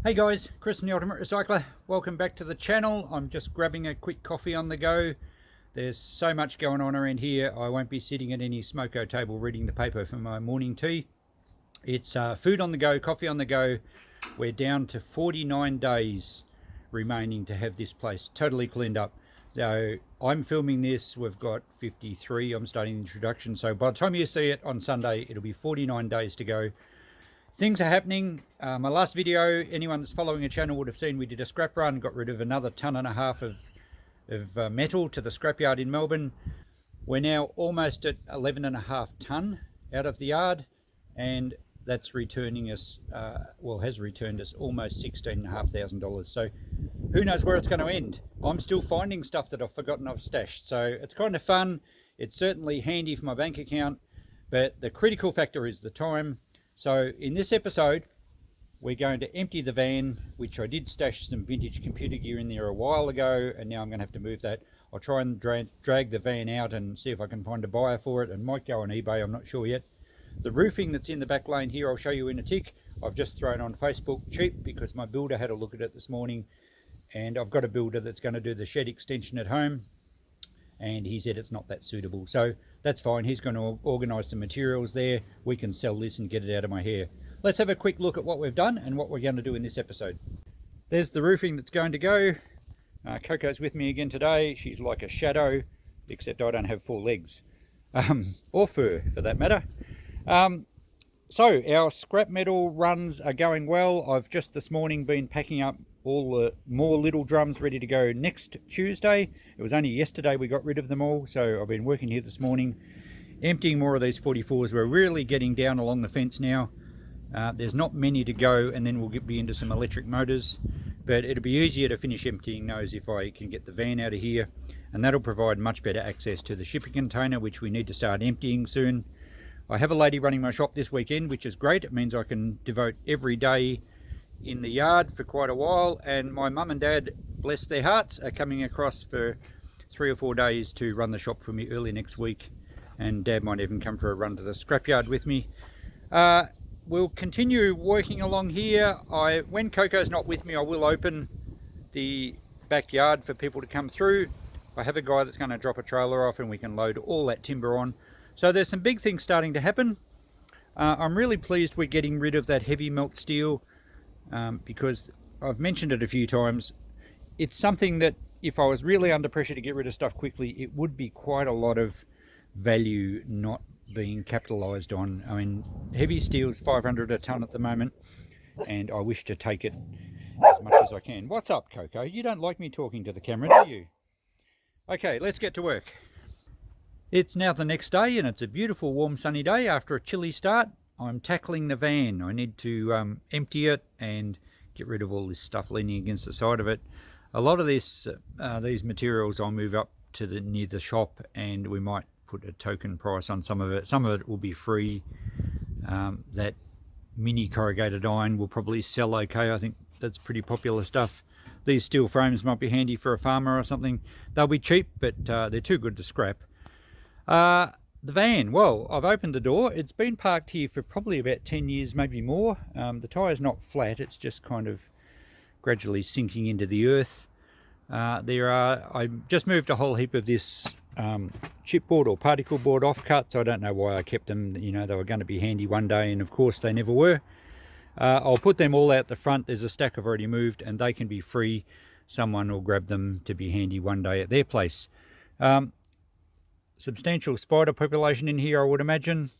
Hey guys, Chris from the Ultimate Recycler. Welcome back to the channel. I'm just grabbing a quick coffee on the go. There's so much going on around here. I won't be sitting at any smoko table reading the paper for my morning tea. It's food on the go, coffee on the go. We're down to 49 days remaining to have this place totally cleaned up. So I'm filming this, we've got 53, I'm starting the introduction. So by the time you see it on Sunday, it'll be 49 days to go. Things are happening. My last video, anyone that's following a channel would have seen we did a scrap run, got rid of another 1.5 tons of metal to the scrapyard in Melbourne. We're now almost at 11.5 tonnes out of the yard, and that's returning us, has returned us almost $16,500. So who knows where it's going to end. I'm still finding stuff that I've forgotten I've stashed. So it's kind of fun. It's certainly handy for my bank account, but the critical factor is the time. So in this episode, we're going to empty the van, which I did stash some vintage computer gear in there a while ago, and now I'm going to have to move that. I'll try and drag the van out and see if I can find a buyer for it, and might go on eBay, I'm not sure yet. The roofing that's in the back lane here, I'll show you in a tick. I've just thrown on Facebook cheap because my builder had a look at it this morning, and I've got a builder that's going to do the shed extension at home, and he said it's not that suitable. So that's fine, he's going to organise some materials there. We can sell this and get it out of my hair. Let's have a quick look at what we've done and what we're going to do in this episode. There's the roofing that's going to go. Coco's with me again today. She's like a shadow, except I don't have 4 legs. Or fur, for that matter. So our scrap metal runs are going well. I've just this morning been packing up all the more little drums ready to go next Tuesday. It was only yesterday we got rid of them all, so I've been working here this morning emptying more of these 44s. We're really getting down along the fence now. There's not many to go, and then we'll be into some electric motors, but it'll be easier to finish emptying those if I can get the van out of here, and that'll provide much better access to the shipping container, which we need to start emptying soon. I have a lady running my shop this weekend, which is great. It means I can devote every day in the yard for quite a while, and my mum and dad, bless their hearts, are coming across for 3 or 4 days to run the shop for me early next week, and Dad might even come for a run to the scrapyard with me. We'll continue working along here. When Coco's not with me, I will open the backyard for people to come through. I have a guy that's going to drop a trailer off and we can load all that timber on. So there's some big things starting to happen. I'm really pleased we're getting rid of that heavy melt steel. Because I've mentioned it a few times, it's something that if I was really under pressure to get rid of stuff quickly, it would be quite a lot of value not being capitalized on. I mean, heavy steel's 500 a ton at the moment, and I wish to take it as much as I can. What's up, Coco? You don't like me talking to the camera, do you? Okay, let's get to work. It's now the next day, and it's a beautiful warm sunny day after a chilly start. I'm tackling the van. I need to empty it and get rid of all this stuff leaning against the side of it. A lot of this, these materials I'll move up to near the shop, and we might put a token price on some of it. Some of it will be free. That mini corrugated iron will probably sell okay. I think that's pretty popular stuff. These steel frames might be handy for a farmer or something. They'll be cheap, but they're too good to scrap. The van, well, I've opened the door. It's been parked here for probably about 10 years, maybe more. The tyre's not flat, it's just kind of gradually sinking into the earth. I just moved a whole heap of this chipboard or particle board offcuts. I don't know why I kept them. You know, they were going to be handy one day, and of course they never were. I'll put them all out the front. There's a stack I've already moved, and they can be free. Someone will grab them to be handy one day at their place. Substantial spider population in here, I would imagine.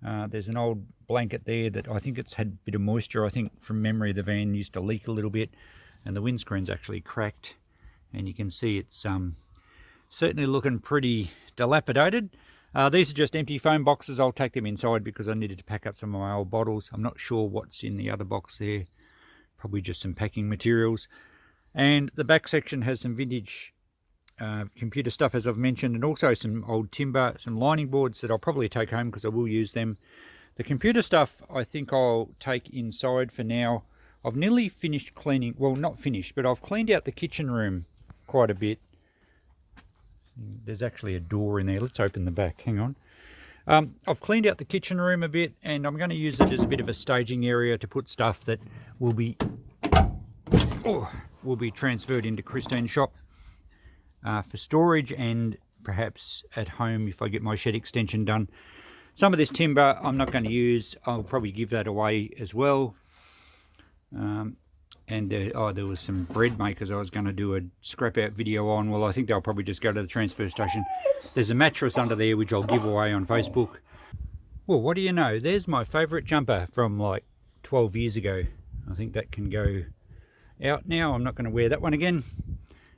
There's an old blanket there that I think it's had a bit of moisture. I think from memory the van used to leak a little bit, and the windscreen's actually cracked, and you can see it's certainly looking pretty dilapidated. These are just empty foam boxes. I'll take them inside because I needed to pack up some of my old bottles. I'm not sure what's in the other box there. Probably just some packing materials. And the back section has some vintage computer stuff, as I've mentioned, and also some old timber, some lining boards that I'll probably take home because I will use them. The computer stuff I think I'll take inside for now. I've nearly finished cleaning, well, not finished, but I've cleaned out the kitchen room quite a bit. There's actually a door in there. Let's open the back, hang on. I've cleaned out the kitchen room a bit, and I'm going to use it as a bit of a staging area to put stuff that will be will be transferred into Christine's shop for storage, and perhaps at home if I get my shed extension done. Some of this timber I'm not going to use. I'll probably give that away as well. There was some bread makers I was going to do a scrap out video on. Well, I think they'll probably just go to the transfer station. There's a mattress under there which I'll give away on Facebook. Well, what do you know? There's my favourite jumper from like 12 years ago. I think that can go out now. I'm not going to wear that one again.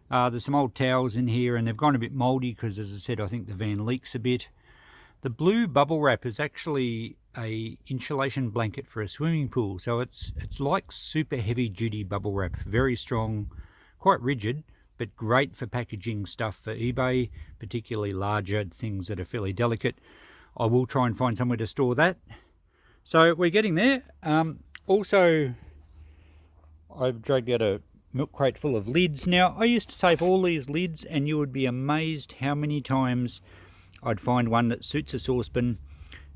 There's some old towels in here, and they've gone a bit mouldy because, as I said, I think the van leaks a bit. The blue bubble wrap is actually a insulation blanket for a swimming pool, so it's like super heavy duty bubble wrap, very strong, quite rigid, but great for packaging stuff for eBay, particularly larger things that are fairly delicate. I will try and find somewhere to store that. So we're getting there. Also, I've dragged out a milk crate full of lids. Now, I used to save all these lids, and you would be amazed how many times I'd find one that suits a saucepan.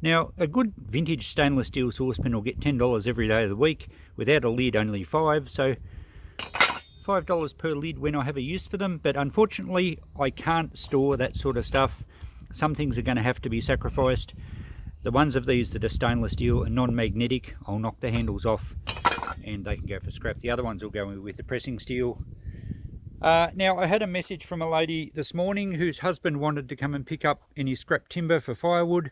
Now, a good vintage stainless steel saucepan will get $10 every day of the week. Without a lid, only $5. So $5 per lid when I have a use for them. But unfortunately, I can't store that sort of stuff. Some things are going to have to be sacrificed. The ones of these that are stainless steel and non-magnetic, I'll knock the handles off and they can go for scrap. The other ones will go with the pressing steel. Now, I had a message from a lady this morning whose husband wanted to come and pick up any scrap timber for firewood.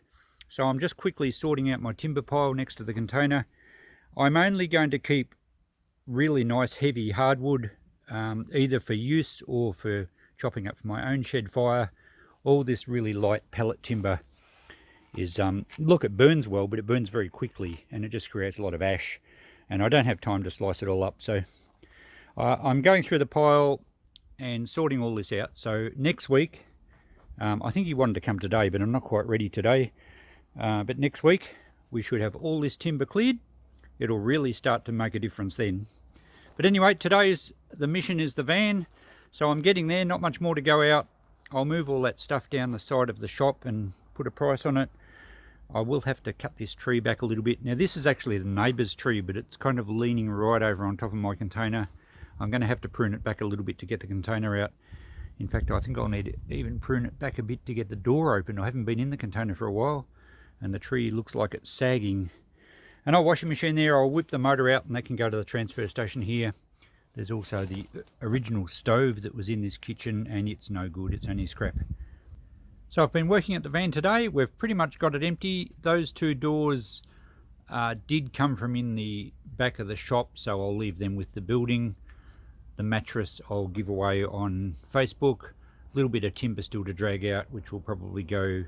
So I'm just quickly sorting out my timber pile next to the container. I'm only going to keep really nice heavy hardwood, either for use or for chopping up for my own shed fire. All this really light pellet timber is, look, it burns well, but it burns very quickly and it just creates a lot of ash. And I don't have time to slice it all up. So I'm going through the pile and sorting all this out. So next week, I think he wanted to come today, but I'm not quite ready today. But next week we should have all this timber cleared. It'll really start to make a difference then. But anyway, the mission is the van. So I'm getting there, not much more to go out. I'll move all that stuff down the side of the shop and put a price on it. I will have to cut this tree back a little bit. Now this is actually the neighbour's tree, but it's kind of leaning right over on top of my container. I'm going to have to prune it back a little bit to get the container out. In fact, I think I'll need to even prune it back a bit to get the door open. I haven't been in the container for a while, and the tree looks like it's sagging. An old washing machine there, I'll whip the motor out and they can go to the transfer station here. There's also the original stove that was in this kitchen, and it's no good, it's only scrap. So I've been working at the van today. We've pretty much got it empty. Those two doors did come from in the back of the shop, so I'll leave them with the building. The mattress I'll give away on Facebook. A little bit of timber still to drag out, which will probably go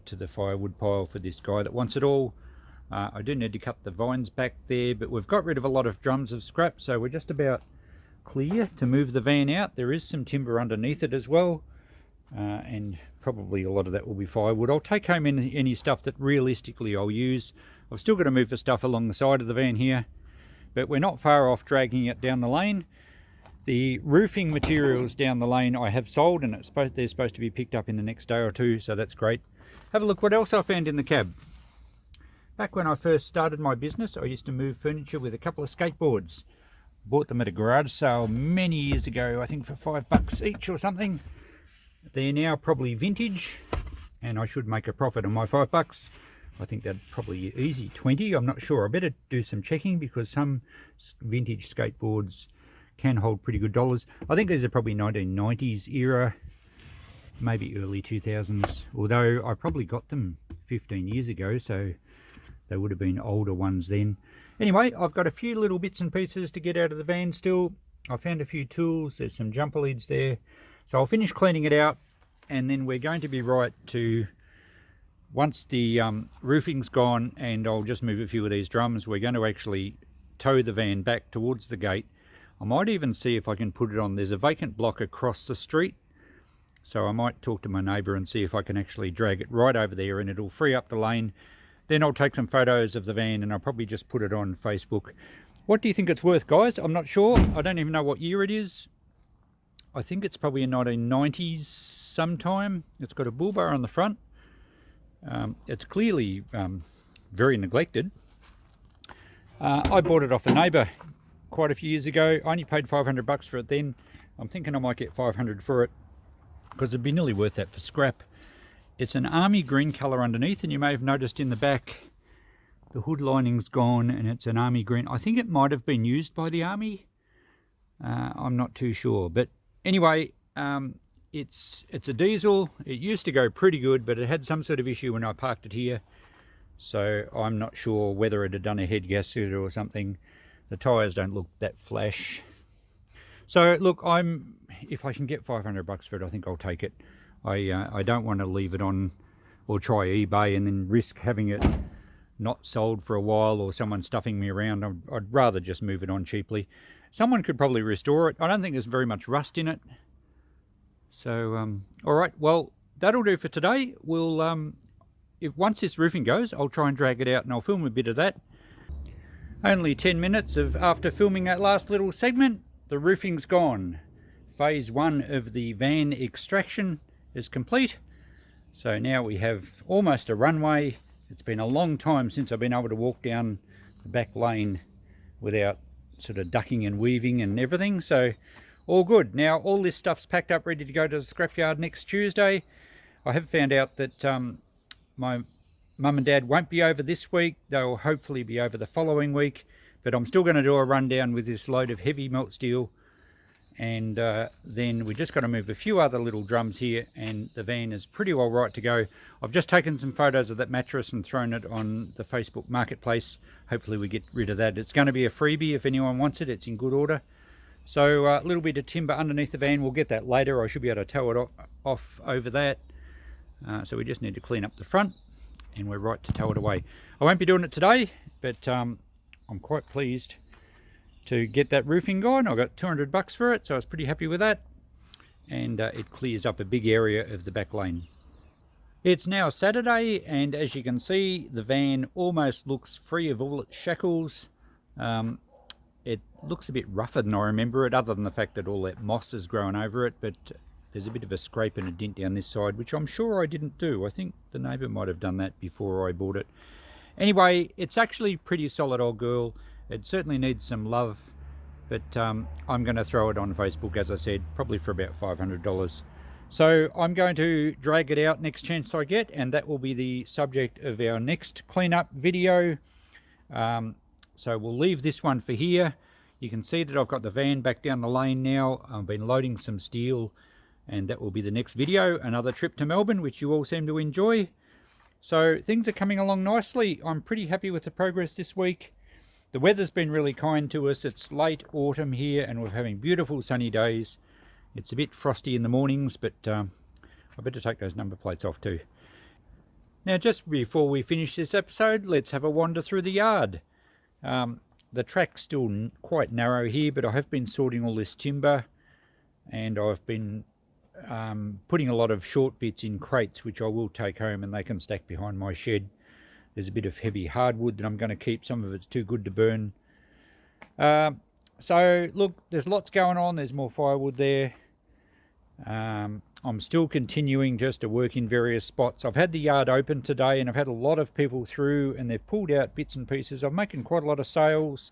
to the firewood pile for this guy that wants it all. I do need to cut the vines back there, but we've got rid of a lot of drums of scrap, so we're just about clear to move the van out. There is some timber underneath it as well, and probably a lot of that will be firewood. I'll take home any stuff that realistically I'll use. I've still got to move the stuff along the side of the van here, but we're not far off dragging it down the lane. The roofing materials down the lane I have sold, and they're supposed to be picked up in the next day or two, so that's great. Have a look what else I found in the cab. Back when I first started my business, I used to move furniture with a couple of skateboards. Bought them at a garage sale many years ago, I think for $5 each or something. They're now probably vintage, and I should make a profit on my $5. I think that'd probably easy 20. I'm not sure. I better do some checking because some vintage skateboards can hold pretty good dollars. I think these are probably 1990s era, maybe early 2000s, although I probably got them 15 years ago, so they would have been older ones then. Anyway, I've got a few little bits and pieces to get out of the van still. I found a few tools. There's some jumper lids there. So I'll finish cleaning it out, and then we're going to be right to, once the roofing's gone and I'll just move a few of these drums, we're going to actually tow the van back towards the gate. I might even see if I can put it on. There's a vacant block across the street, so I might talk to my neighbour and see if I can actually drag it right over there, and it'll free up the lane. Then I'll take some photos of the van and I'll probably just put it on Facebook. What do you think it's worth, guys? I'm not sure. I don't even know what year it is. I think it's probably a 1990s sometime. It's got a bull bar on the front. It's clearly very neglected. I bought it off a neighbour quite a few years ago. I only paid 500 bucks for it then. I'm thinking I might get 500 for it because it'd be nearly worth that for scrap. It's an army green colour underneath, and you may have noticed in the back the hood lining's gone and it's an army green. I think it might have been used by the army. I'm not too sure, but anyway, it's a diesel. It used to go pretty good, but it had some sort of issue when I parked it here, so I'm not sure whether it had done a head gasket or something. The tyres don't look that flash. So look, if I can get 500 bucks for it, I think I'll take it. I don't want to leave it on or try eBay and then risk having it not sold for a while or someone stuffing me around. I'd rather just move it on cheaply. Someone could probably restore it. I don't think there's very much rust in it. So, all right, well, that'll do for today. We'll, once this roofing goes, I'll try and drag it out and I'll film a bit of that. Only 10 minutes after filming that last little segment, the roofing's gone. Phase 1 of the van extraction is complete. So now we have almost a runway. It's been a long time since I've been able to walk down the back lane without sort of ducking and weaving and everything. So all good. Now all this stuff's packed up, ready to go to the scrapyard next Tuesday. I have found out that my mum and dad won't be over this week. They'll hopefully be over the following week. But I'm still going to do a rundown with this load of heavy melt steel. And then we just got to move a few other little drums here, and the van is pretty well right to go. I've just taken some photos of that mattress and thrown it on the Facebook Marketplace. Hopefully we get rid of that. It's going to be a freebie if anyone wants it. It's in good order. So a little bit of timber underneath the van. We'll get that later. I should be able to tow it off over that. So we just need to clean up the front, and we're right to tow it away. I won't be doing it today, but I'm quite pleased to get that roofing gone. I got 200 bucks for it, so I was pretty happy with that. And it clears up a big area of the back lane. It's now Saturday, and as you can see, the van almost looks free of all its shackles. It looks a bit rougher than I remember it, other than the fact that all that moss has grown over it, but there's a bit of a scrape and a dent down this side, which I'm sure I didn't do. I think the neighbour might have done that before I bought it. Anyway, it's actually pretty solid, old girl. It certainly needs some love, but I'm going to throw it on Facebook, as I said, probably for about $500. So I'm going to drag it out next chance I get, and that will be the subject of our next cleanup video. So we'll leave this one for here. You can see that I've got the van back down the lane now. I've been loading some steel, and that will be the next video. Another trip to Melbourne, which you all seem to enjoy. So things are coming along nicely. I'm pretty happy with the progress this week. The weather's been really kind to us. It's late autumn here, and we're having beautiful sunny days. It's a bit frosty in the mornings, but I better take those number plates off too. Now, just before we finish this episode, let's have a wander through the yard. The track's still quite narrow here, but I have been sorting all this timber, and I've been putting a lot of short bits in crates, which I will take home, and they can stack behind my shed. There's a bit of heavy hardwood that I'm going to keep. Some of it's too good to burn. So look, there's lots going on. There's more firewood there. I'm still continuing just to work in various spots. I've had the yard open today, and I've had a lot of people through, and they've pulled out bits and pieces. I'm making quite a lot of sales,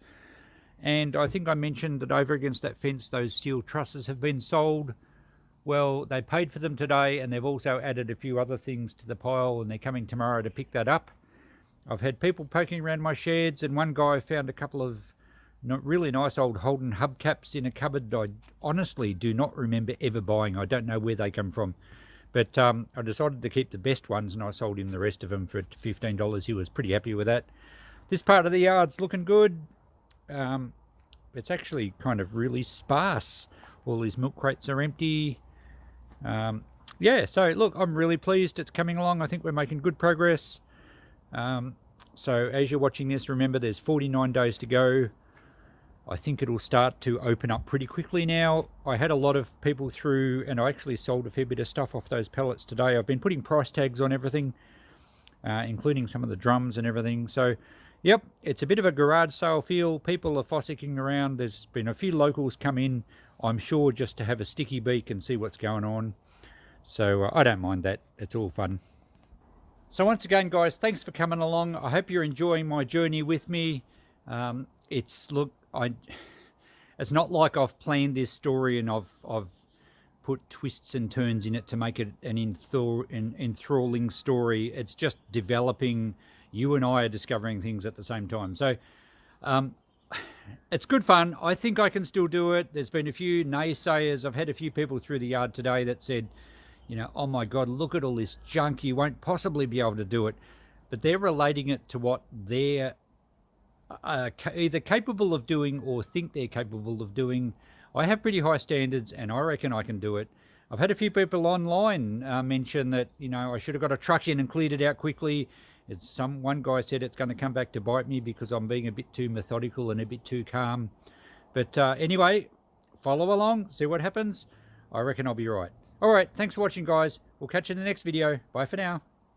and I think I mentioned that over against that fence, those steel trusses have been sold. Well, they paid for them today, and they've also added a few other things to the pile, and they're coming tomorrow to pick that up. I've had people poking around my sheds, and one guy found a couple of really nice old Holden hubcaps in a cupboard I honestly do not remember ever buying. I don't know where they come from. But I decided to keep the best ones, and I sold him the rest of them for $15. He was pretty happy with that. This part of the yard's looking good. It's actually kind of really sparse. All these milk crates are empty. Yeah, so look, I'm really pleased it's coming along. I think we're making good progress. So as you're watching this, remember there's 49 days to go. I think it'll start to open up pretty quickly now. I had a lot of people through, and I actually sold a fair bit of stuff off those pallets today. I've been putting price tags on everything, including some of the drums and everything. So yep, it's a bit of a garage sale feel. People are fossicking around. There's been a few locals come in, I'm sure, just to have a sticky beak and see what's going on. So I don't mind that. It's all fun. So once again, guys, thanks for coming along. I hope you're enjoying my journey with me. it's not like I've planned this story and I've put twists and turns in it to make it an enthralling story. It's just developing. You and I are discovering things at the same time. So it's good fun. I think I can still do it. There's been a few naysayers. I've had a few people through the yard today that said, oh my God, look at all this junk. You won't possibly be able to do it. But they're relating it to what they're either capable of doing or think they're capable of doing. I have pretty high standards and I reckon I can do it. I've had a few people online mention that, I should have got a truck in and cleared it out quickly. One guy said it's going to come back to bite me because I'm being a bit too methodical and a bit too calm. But anyway, follow along, see what happens. I reckon I'll be right. All right, thanks for watching, guys. We'll catch you in the next video. Bye for now.